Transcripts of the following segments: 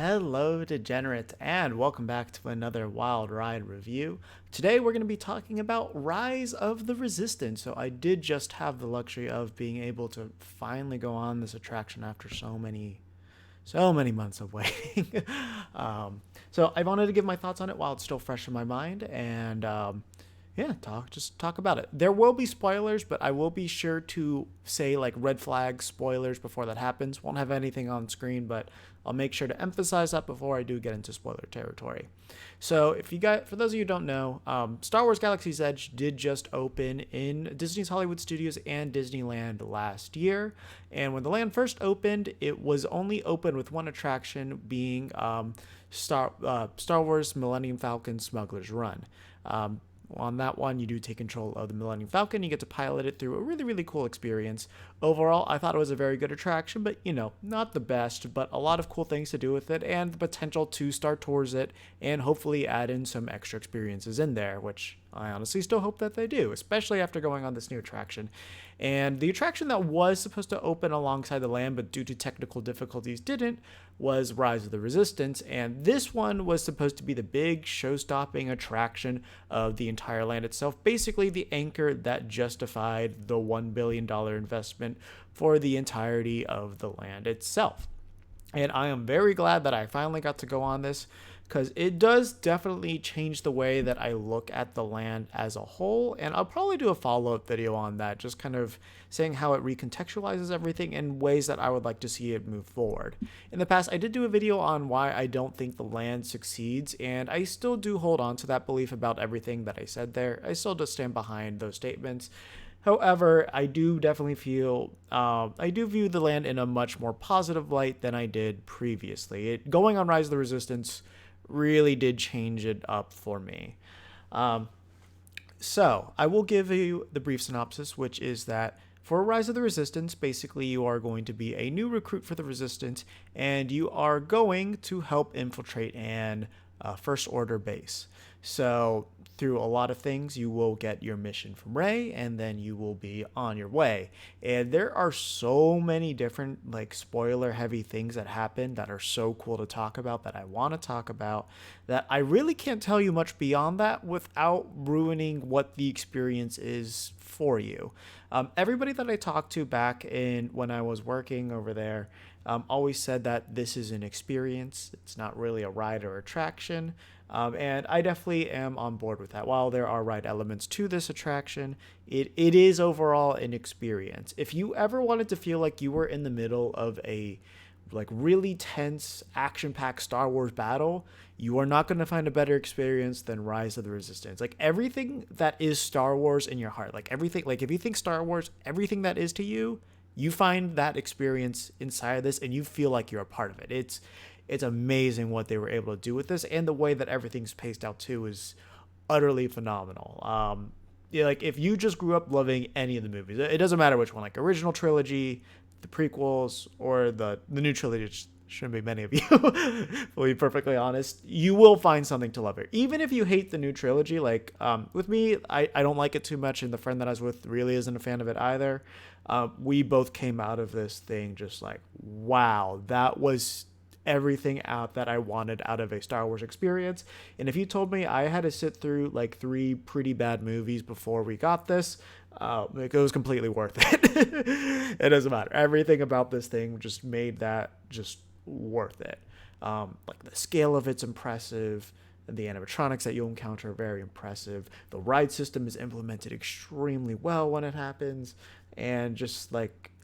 Hello, degenerates, and welcome back to another Wild Ride review. Today, we're going to be talking about Rise of the Resistance. So, I did just have the luxury of being able to finally go on this attraction after so many months of waiting. So, I wanted to give my thoughts on it while it's still fresh in my mind, and yeah, talk about it. There will be spoilers, but I will be sure to say like red flag spoilers before that happens. Won't have anything on screen, but I'll make sure to emphasize that before I do get into spoiler territory. So, for those of you who don't know, Star Wars Galaxy's Edge did just open in Disney's Hollywood Studios and Disneyland last year. And when the land first opened, it was only open with one attraction, being Star Wars Millennium Falcon Smuggler's Run. On that one, you do take control of the Millennium Falcon. You get to pilot it through a really, really cool experience. Overall, I thought it was a very good attraction, but, not the best, but a lot of cool things to do with it and the potential to start tours it and hopefully add in some extra experiences in there, which I honestly still hope that they do, especially after going on this new attraction. And the attraction that was supposed to open alongside the land, but due to technical difficulties didn't, was Rise of the Resistance. And this one was supposed to be the big show-stopping attraction of the entire land itself. Basically, the anchor that justified the $1 billion investment for the entirety of the land itself. And I am very glad that I finally got to go on this, because it does definitely change the way that I look at the land as a whole. And I'll probably do a follow-up video on that, just kind of saying how it recontextualizes everything in ways that I would like to see it move forward. In the past, I did do a video on why I don't think the land succeeds, and I still do hold on to that belief about everything that I said there. I still just stand behind those statements. However, I do definitely feel I do view the land in a much more positive light than I did previously. Going on Rise of the Resistance really did change it up for me. So I will give you the brief synopsis, which is that for Rise of the Resistance, basically you are going to be a new recruit for the Resistance, and you are going to help infiltrate an First Order base. So through a lot of things, you will get your mission from Rey, and then you will be on your way. And there are so many different spoiler heavy things that happen that are so cool to talk about, that I want to talk about, that I really can't tell you much beyond that without ruining what the experience is for you. Everybody that I talked to back in when I was working over there always said that this is an experience. It's not really a ride or attraction. And I definitely am on board with that. While there are ride elements to this attraction, it is overall an experience. If you ever wanted to feel like you were in the middle of a really tense, action-packed Star Wars battle, you are not going to find a better experience than Rise of the Resistance. Everything that is Star Wars in your heart, everything, if you think Star Wars, everything that is to you, you find that experience inside of this, and you feel like you're a part of it. It's amazing what they were able to do with this, and the way that everything's paced out too is utterly phenomenal. If you just grew up loving any of the movies, it doesn't matter which one, original trilogy, the prequels, or the new trilogy, which shouldn't be many of you, to be perfectly honest, you will find something to love here. Even if you hate the new trilogy, with me, I don't like it too much, and the friend that I was with really isn't a fan of it either. We both came out of this thing just wow, that was everything out that I wanted out of a Star Wars experience. And if you told me I had to sit through 3 pretty bad movies before we got this, it was completely worth it. It doesn't matter. Everything about this thing just made that just worth it. The scale of it's impressive. The animatronics that you'll encounter are very impressive. The ride system is implemented extremely well when it happens. And just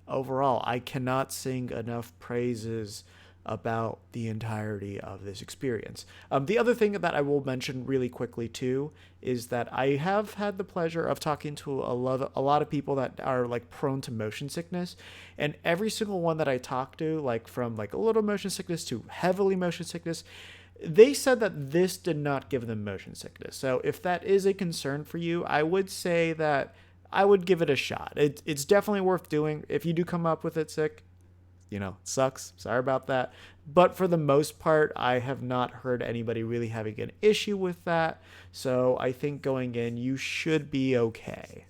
overall, I cannot sing enough praises about the entirety of this experience. The other thing that I will mention really quickly too is that I have had the pleasure of talking to a lot of people that are prone to motion sickness, and every single one that I talked to, from a little motion sickness to heavily motion sickness, they said that this did not give them motion sickness. So if that is a concern for you, I would say that I would give it a shot. It's definitely worth doing. If you do come up with it sick, sucks. Sorry about that. But for the most part, I have not heard anybody really having an issue with that. So I think going in, you should be okay.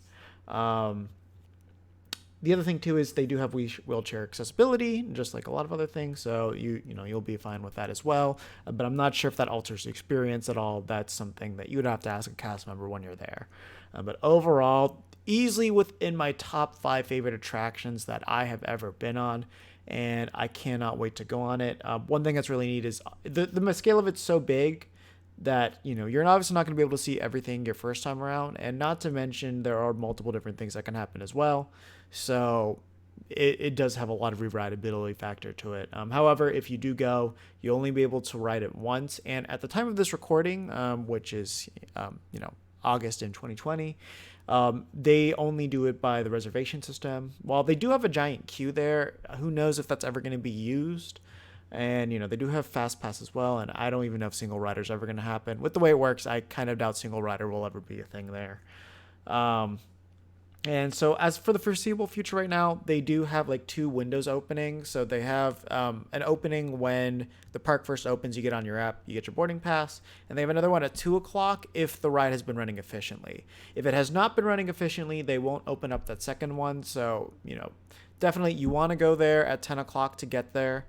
The other thing too is they do have wheelchair accessibility, just like a lot of other things. So you'll be fine with that as well. But I'm not sure if that alters the experience at all. That's something that you would have to ask a cast member when you're there. But overall, easily within my top 5 favorite attractions that I have ever been on, and I cannot wait to go on it. One thing that's really neat is the scale of it's so big that you're obviously not going to be able to see everything your first time around, and not to mention there are multiple different things that can happen as well. So it does have a lot of rewritability factor to it. However, if you do go, you'll only be able to ride it once, and at the time of this recording, which is August in 2020, they only do it by the reservation system. While they do have a giant queue there, who knows if that's ever going to be used. And they do have fast pass as well, and I don't even know if single rider is ever going to happen. With the way it works, I kind of doubt single rider will ever be a thing there. And so as for the foreseeable future right now, they do have like 2 windows opening. So they have an opening when the park first opens, you get on your app, you get your boarding pass. And they have another one at 2 o'clock if the ride has been running efficiently. If it has not been running efficiently, they won't open up that second one. So, definitely you want to go there at 10 o'clock to get there.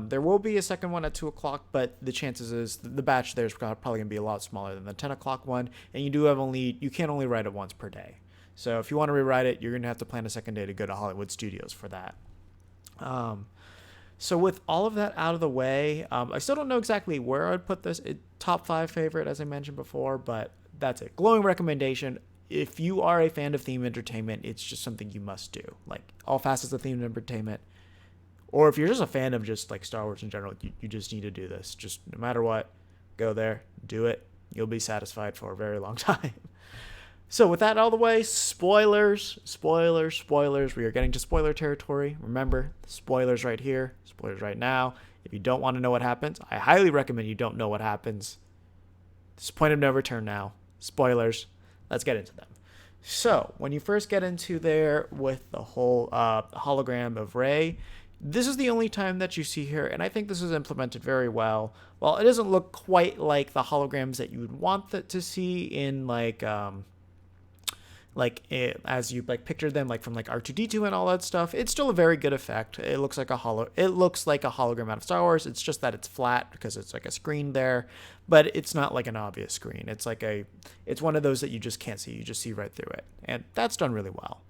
There will be a second one at 2 o'clock, but the chances is the batch there is probably going to be a lot smaller than the 10 o'clock one. And you can only ride it once per day. So if you want to rewrite it, you're going to have to plan a second day to go to Hollywood Studios for that. So with all of that out of the way, I still don't know exactly where I'd put this. Top 5 favorite, as I mentioned before, but that's it. Glowing recommendation. If you are a fan of themed entertainment, it's just something you must do. Like all facets of themed entertainment. Or if you're just a fan of just like Star Wars in general, you just need to do this. Just no matter what, go there, do it. You'll be satisfied for a very long time. So with that out of the way, spoilers. We are getting to spoiler territory. Remember, spoilers right here, spoilers right now. If you don't want to know what happens, I highly recommend you don't know what happens. This is point of no return now. Spoilers. Let's get into them. So when you first get into there with the whole hologram of Rey, this is the only time that you see her, and I think this is implemented very well. While it doesn't look quite like the holograms that you would want to see in as you picture them from R2-D2 and all that stuff, it's still a very good effect. It looks like a hologram out of Star Wars. It's just that it's flat because it's like a screen there, but it's not like an obvious screen. It's one of those that you just can't see. You just see right through it, and that's done really well.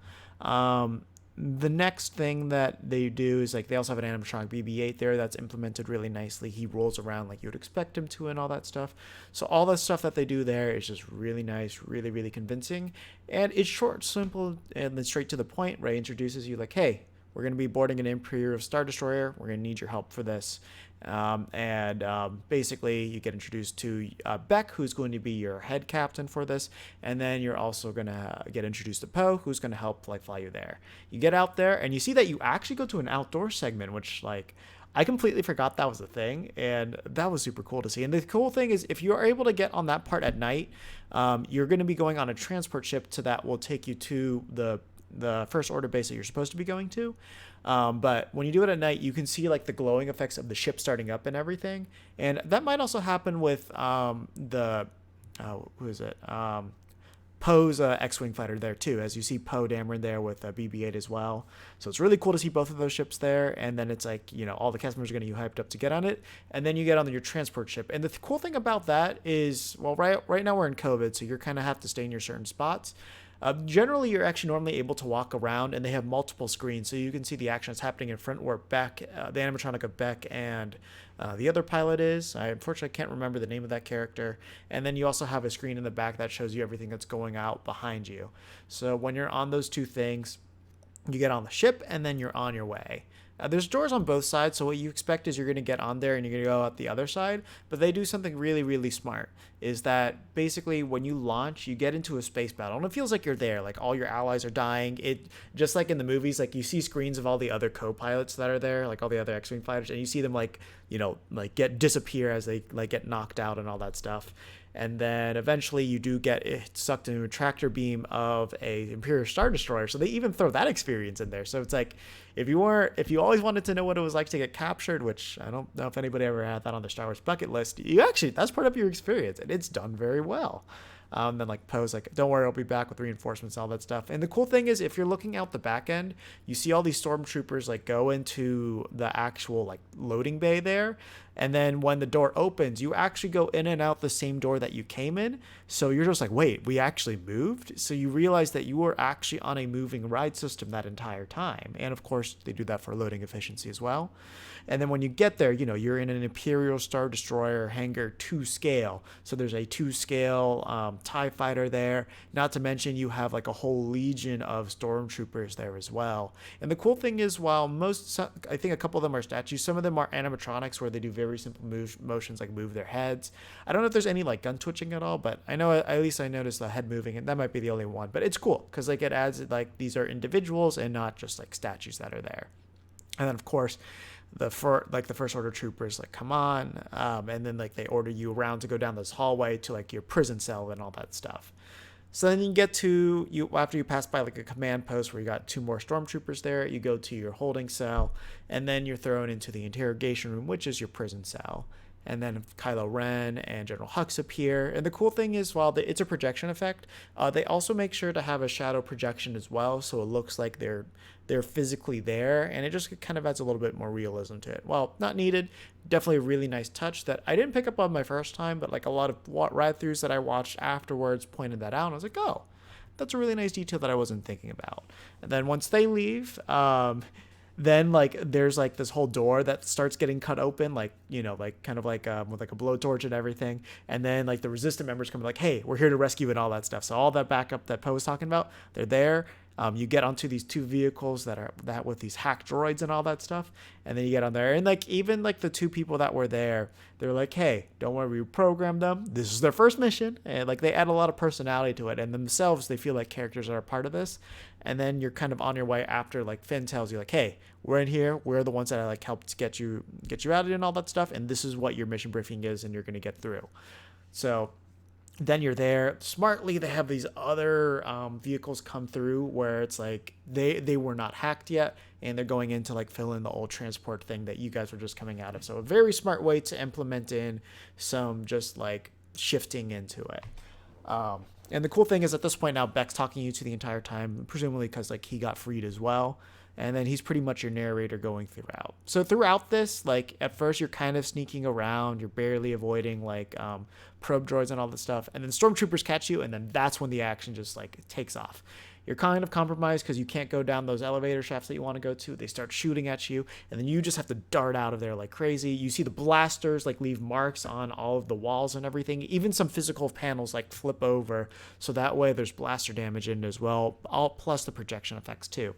The next thing that they do is they also have an animatronic BB-8 there that's implemented really nicely. He rolls around like you would expect him to and all that stuff. So all the stuff that they do there is just really nice, really, really convincing. And it's short, simple, and then straight to the point. Rey introduces you hey, we're going to be boarding an Imperial Star Destroyer. We're going to need your help for this. Basically, you get introduced to Beck, who's going to be your head captain for this. And then you're also going to get introduced to Poe, who's going to help fly you there. You get out there, and you see that you actually go to an outdoor segment, which I completely forgot that was a thing, and that was super cool to see. And the cool thing is, if you are able to get on that part at night, you're going to be going on a transport ship that will take you to the first order base that you're supposed to be going to. But when you do it at night, you can see the glowing effects of the ship starting up and everything. And that might also happen with Poe's X-Wing fighter there too, as you see Poe Dameron there with BB-8 as well. So it's really cool to see both of those ships there. And then it's all the cast members are getting you hyped up to get on it. And then you get on your transport ship. And the cool thing about that is, right now we're in COVID, so you're kind of have to stay in your certain spots. Generally, you're actually normally able to walk around, and they have multiple screens, so you can see the action that's happening in front where Beck, the animatronic of Beck, and the other pilot is. I unfortunately can't remember the name of that character. And then you also have a screen in the back that shows you everything that's going out behind you. So when you're on those 2 things, you get on the ship, and then you're on your way. There's doors on both sides, so what you expect is you're going to get on there and you're going to go out the other side, but they do something really, really smart, is that basically when you launch, you get into a space battle, and it feels like you're there, all your allies are dying. It just like in the movies, you see screens of all the other co-pilots that are there, all the other X-Wing fighters, and you see them disappear as they get knocked out and all that stuff. And then eventually you do get sucked into a tractor beam of a Imperial Star Destroyer. So they even throw that experience in there. So it's if you always wanted to know what it was like to get captured, which I don't know if anybody ever had that on the Star Wars bucket list, that's part of your experience, and it's done very well. Then like Poe's like, don't worry, I'll be back with reinforcements, all that stuff. And the cool thing is, if you're looking out the back end, you see all these stormtroopers like go into the actual like loading bay there. And then when the door opens, you actually go in and out the same door that you came in. So you're just like, wait, we actually moved? So you realize that you were actually on a moving ride system that entire time. And of course, they do that for loading efficiency as well. And then when you get there, you're in an Imperial Star Destroyer Hangar 2 scale. So there's a 2 scale TIE fighter there. Not to mention you have like a whole legion of stormtroopers there as well. And the cool thing is, while I think a couple of them are statues, some of them are animatronics where they do very simple motions like move their heads. I don't know if there's any like gun twitching at all, but I know at least I noticed the head moving, and that might be the only one. But it's cool because like it adds like these are individuals and not just like statues that are there. And then of course the first order troopers like come on, and then like they order you around to go down this hallway to like your prison cell and all that stuff. So then you get to after you pass by like a command post where you got 2 more stormtroopers there, you go to your holding cell, and then you're thrown into the interrogation room, which is your prison cell. And then Kylo Ren and General Hux appear. And the cool thing is, while it's a projection effect, they also make sure to have a shadow projection as well, so it looks like they're physically there, and it just kind of adds a little bit more realism to it. Well, not needed. Definitely a really nice touch that I didn't pick up on my first time, but like a lot of ride-throughs that I watched afterwards pointed that out, and I was like, oh, that's a really nice detail that I wasn't thinking about. And then once they leave, then like there's like this whole door that starts getting cut open, like like kind of like with like a blowtorch and everything. And then like the resistant members come like, hey, we're here to rescue and all that stuff. So all that backup that Poe was talking about, they're there. You get onto these 2 vehicles that with these hack droids and all that stuff, and then you get on there, and like even like the 2 people that were there, they're like, hey, don't worry, we programmed them. This is their first mission, and like they add a lot of personality to it, and themselves they feel like characters that are a part of this. And then you're kind of on your way after like Finn tells you like, hey, we're in here, we're the ones that like helped get you out of it and all that stuff, and this is what your mission briefing is, and you're gonna get through. So then you're there. Smartly, they have these other vehicles come through where it's like they were not hacked yet, and they're going in to like fill in the old transport thing that you guys were just coming out of. So a very smart way to implement in some just like shifting into it. And the cool thing is at this point now, Beck's talking you to the entire time, presumably because like he got freed as well. And then he's pretty much your narrator going throughout. So throughout this, like at first you're kind of sneaking around, you're barely avoiding like probe droids and all this stuff, and then stormtroopers catch you, and then that's when the action just like takes off. You're kind of compromised because you can't go down those elevator shafts that you want to go to. They start shooting at you, and then you just have to dart out of there like crazy. You see the blasters like leave marks on all of the walls and everything. Even some physical panels like flip over, so that way there's blaster damage in it as well, all plus the projection effects too.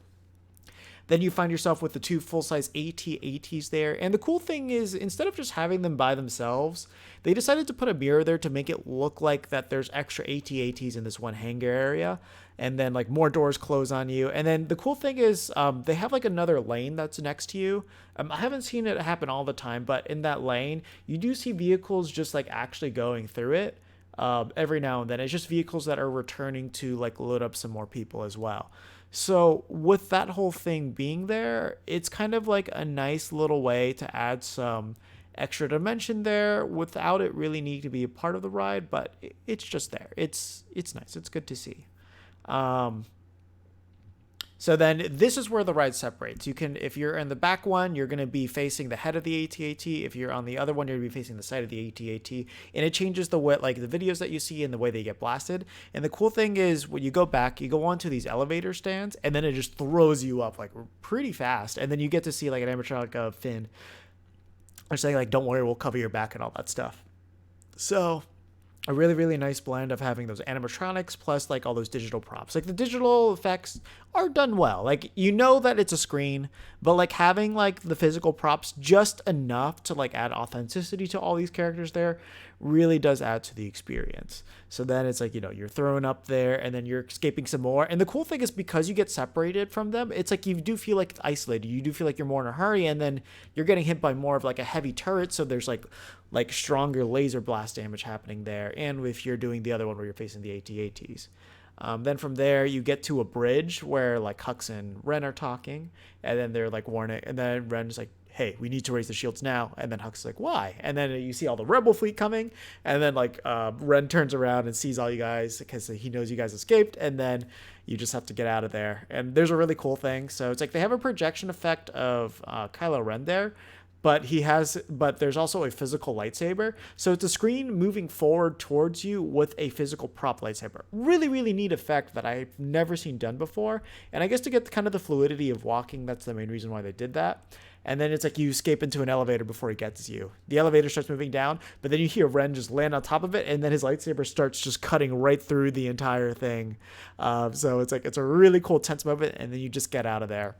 Then you find yourself with the 2 full-size AT-ATs there. And the cool thing is, instead of just having them by themselves, they decided to put a mirror there to make it look like that there's extra AT-ATs in this one hangar area. And then like more doors close on you. And then the cool thing is they have like another lane that's next to you. I haven't seen it happen all the time, but in that lane, you do see vehicles just like actually going through it. Every now and then. It's just vehicles that are returning to like load up some more people as well. So with that whole thing being there, it's kind of like a nice little way to add some extra dimension there without it really needing to be a part of the ride, but it's just there. It's nice. It's good to see. So then this is where the ride separates. You can, if you're in the back one, you're going to be facing the head of the AT-AT. If you're on the other one, you're going to be facing the side of the AT-AT. And it changes the way, like the videos that you see and the way they get blasted. And the cool thing is when you go back, you go onto these elevator stands, and then it just throws you up like pretty fast. And then you get to see like an animatronic of Finn. Or saying like, don't worry, we'll cover your back and all that stuff. So a really, really nice blend of having those animatronics plus like all those digital props. Like the digital effects are done well. Like, you know that it's a screen, but like having like the physical props just enough to like add authenticity to all these characters there really does add to the experience. So then it's like, you're thrown up there and then you're escaping some more. And the cool thing is because you get separated from them, it's like you do feel like it's isolated. You do feel like you're more in a hurry, and then you're getting hit by more of like a heavy turret. So there's like stronger laser blast damage happening there. And if you're doing the other one where you're facing the AT-ATs. Then from there, you get to a bridge where like Hux and Ren are talking, and then they're like warning, and then Ren's like, hey, we need to raise the shields now. And then Huck's like, why? And then you see all the rebel fleet coming, and then like Ren turns around and sees all you guys because he knows you guys escaped, and then you just have to get out of there. And there's a really cool thing. So it's like they have a projection effect of Kylo Ren there, but there's also a physical lightsaber. So it's a screen moving forward towards you with a physical prop lightsaber. Really, really neat effect that I've never seen done before. And I guess to get kind of the fluidity of walking, that's the main reason why they did that. And then it's like you escape into an elevator before he gets you. The elevator starts moving down, but then you hear Ren just land on top of it, and then his lightsaber starts just cutting right through the entire thing. So it's like it's a really cool tense moment, and then you just get out of there.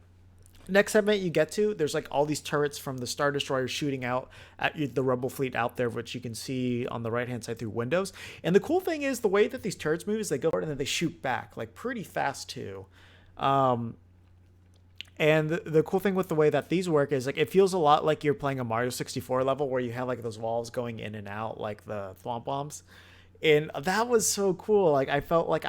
Next segment you get to, there's like all these turrets from the Star Destroyer shooting out at the Rebel fleet out there, which you can see on the right hand side through windows. And the cool thing is the way that these turrets move is they go forward and then they shoot back like pretty fast too. And the cool thing with the way that these work is like it feels a lot like you're playing a Mario 64 level where you have like those walls going in and out like the Thwomp Bombs. And that was so cool. Like I felt like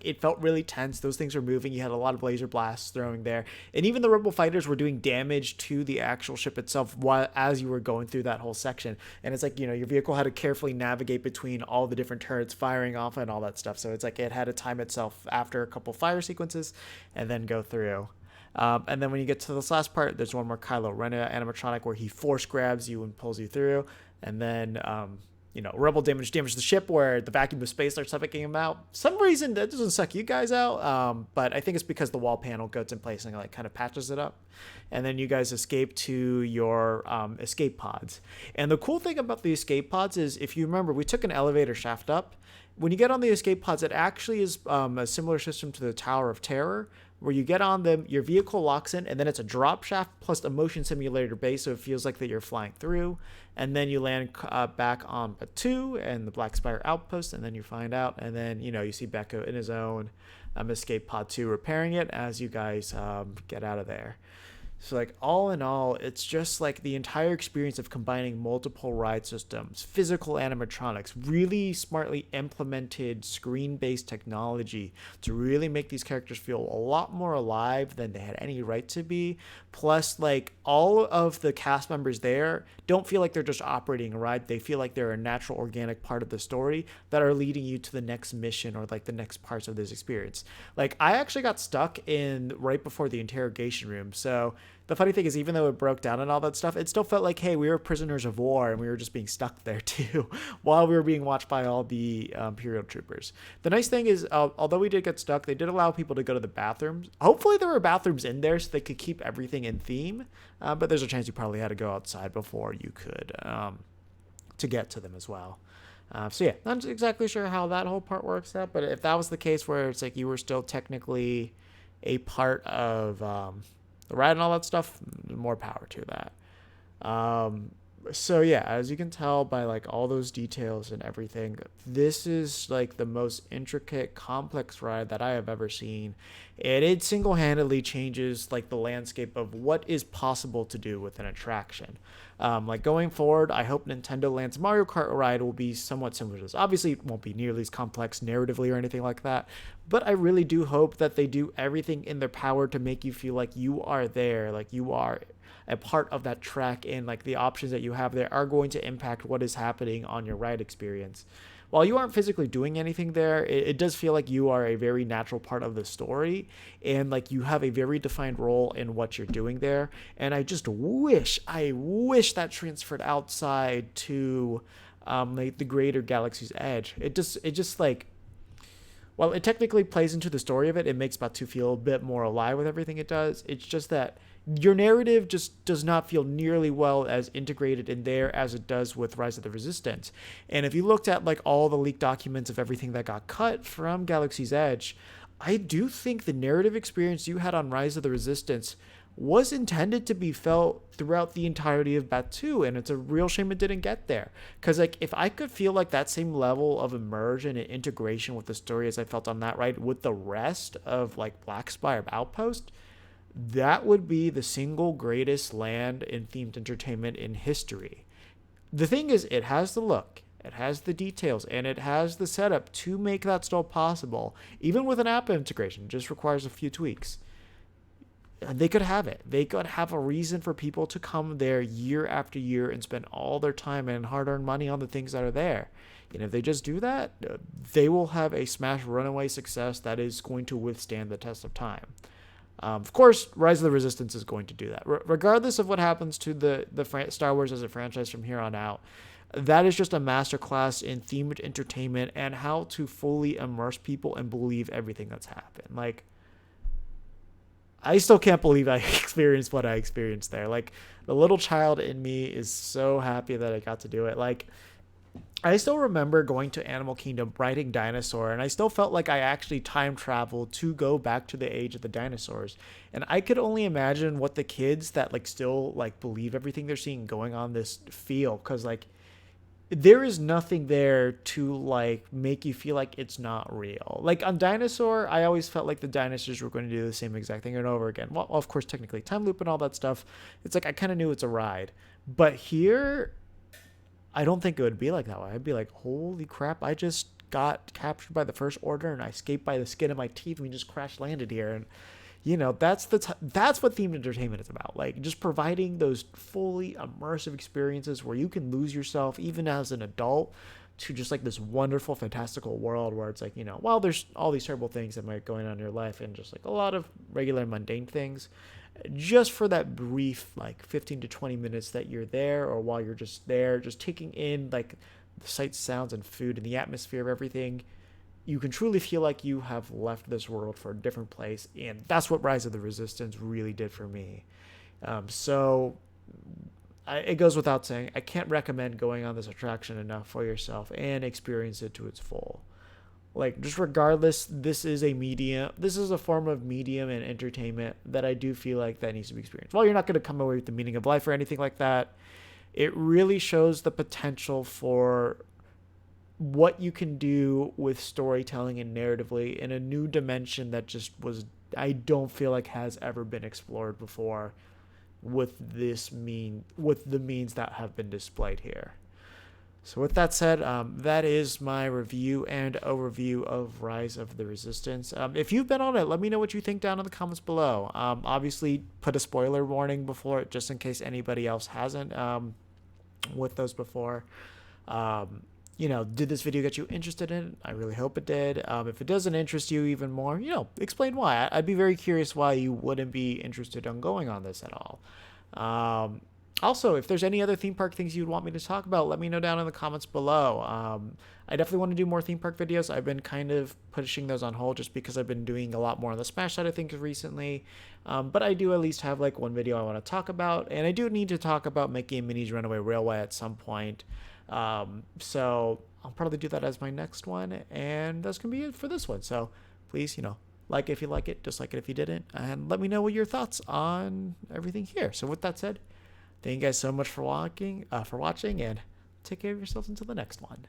it felt really tense. Those things were moving. You had a lot of laser blasts throwing there, and even the rebel fighters were doing damage to the actual ship itself as you were going through that whole section. And it's like, your vehicle had to carefully navigate between all the different turrets firing off and all that stuff. So it's like it had to time itself after a couple fire sequences and then go through. And then when you get to this last part, there's one more Kylo Ren animatronic where he force grabs you and pulls you through, and then Rebel damage the ship where the vacuum of space starts suffocating him out. Some reason that doesn't suck you guys out, but I think it's because the wall panel goes in place and like kind of patches it up. And then you guys escape to your escape pods. And the cool thing about the escape pods is, if you remember, we took an elevator shaft up. When you get on the escape pods, it actually is a similar system to the Tower of Terror, where you get on them, your vehicle locks in, and then it's a drop shaft plus a motion simulator base, so it feels like that you're flying through. And then you land back on Batuu and the Black Spire outpost, and then you find out, and then you see Becca in his own escape pod 2 repairing it as you guys get out of there. So like all in all, it's just like the entire experience of combining multiple ride systems, physical animatronics, really smartly implemented screen-based technology to really make these characters feel a lot more alive than they had any right to be. Plus, like all of the cast members there don't feel like they're just operating a ride. They feel like they're a natural, organic part of the story that are leading you to the next mission or like the next parts of this experience. Like I actually got stuck in right before the interrogation room. So the funny thing is, even though it broke down and all that stuff, it still felt like, hey, we were prisoners of war and we were just being stuck there too while we were being watched by all the Imperial troopers. The nice thing is, although we did get stuck, they did allow people to go to the bathrooms. Hopefully there were bathrooms in there so they could keep everything in theme, but there's a chance you probably had to go outside before you could to get to them as well. So yeah, not exactly sure how that whole part works out, but if that was the case where it's like you were still technically a part of the ride and all that stuff, more power to that. So yeah, as you can tell by like all those details and everything, this is like the most intricate, complex ride that I have ever seen. And it single-handedly changes like the landscape of what is possible to do with an attraction. Like going forward, I hope Nintendo Land's Mario Kart ride will be somewhat similar to this. Obviously, it won't be nearly as complex narratively or anything like that, but I really do hope that they do everything in their power to make you feel like you are there, like you are a part of that track, and like the options that you have there are going to impact what is happening on your ride experience. While you aren't physically doing anything there, it does feel like you are a very natural part of the story, and like you have a very defined role in what you're doing there. And I just wish that transferred outside to like the greater Galaxy's Edge. It just like, while it technically plays into the story of it, it makes Batuu feel a bit more alive with everything it does. It's just that your narrative just does not feel nearly well as integrated in there as it does with Rise of the Resistance. And if you looked at like all the leaked documents of everything that got cut from Galaxy's Edge, I do think the narrative experience you had on Rise of the Resistance was intended to be felt throughout the entirety of Batuu, and it's a real shame it didn't get there. Because like if I could feel like that same level of immersion and integration with the story as I felt on that ride with the rest of like Black Spire Outpost, that would be the single greatest land in themed entertainment in history. The thing is, it has the look, it has the details, and it has the setup to make that still possible. Even with an app integration, it just requires a few tweaks. they could have it. They could have a reason for people to come there year after year and spend all their time and hard-earned money on the things that are there. And if they just do that, they will have a smash runaway success that is going to withstand the test of time. Of course, Rise of the Resistance is going to do that. Regardless of what happens to the Star Wars as a franchise from here on out, that is just a masterclass in themed entertainment and how to fully immerse people and believe everything that's happened. Like, I still can't believe I experienced what I experienced there. Like, the little child in me is so happy that I got to do it. Like, I still remember going to Animal Kingdom, riding Dinosaur, and I still felt like I actually time traveled to go back to the age of the dinosaurs. And I could only imagine what the kids that like still like believe everything they're seeing going on this feel, because like there is nothing there to like make you feel like it's not real. Like on Dinosaur, I always felt like the dinosaurs were going to do the same exact thing over again. Well, of course, technically time loop and all that stuff. It's like I kind of knew it's a ride, but here I don't think it would be like that way. I'd be like, holy crap, I just got captured by the First Order and I escaped by the skin of my teeth and we just crash landed here. And you know, that's that's what themed entertainment is about. Like just providing those fully immersive experiences where you can lose yourself even as an adult to just like this wonderful fantastical world where it's like, you know, while there's all these terrible things that might going on in your life and just like a lot of regular mundane things, just for that brief like 15 to 20 minutes that you're there, or while you're just there just taking in like the sights, sounds, and food and the atmosphere of everything, you can truly feel like you have left this world for a different place. And that's what Rise of the Resistance really did for me. It goes without saying, I can't recommend going on this attraction enough for yourself and experience it to its full. Like, just regardless, this is a form of medium and entertainment that I do feel like that needs to be experienced. While you're not going to come away with the meaning of life or anything like that, it really shows the potential for what you can do with storytelling and narratively in a new dimension that just I don't feel like has ever been explored before with the means that have been displayed here. So with that said, that is my review and overview of Rise of the Resistance. If you've been on it, let me know what you think down in the comments below. Obviously, put a spoiler warning before it just in case anybody else hasn't with those before. You know, did this video get you interested in it? I really hope it did. If it doesn't interest you even more, you know, explain why. I'd be very curious why you wouldn't be interested in going on this at all. Also, if there's any other theme park things you'd want me to talk about, let me know down in the comments below. I definitely want to do more theme park videos. I've been kind of pushing those on hold just because I've been doing a lot more on the Smash side of things recently. But I do at least have like one video I want to talk about. And I do need to talk about Mickey and Minnie's Runaway Railway at some point. So I'll probably do that as my next one. And that's going to be it for this one. So please, you know, like it if you like it, dislike it if you didn't. And let me know what your thoughts on everything here. So with that said, thank you guys so much for watching, and take care of yourselves until the next one.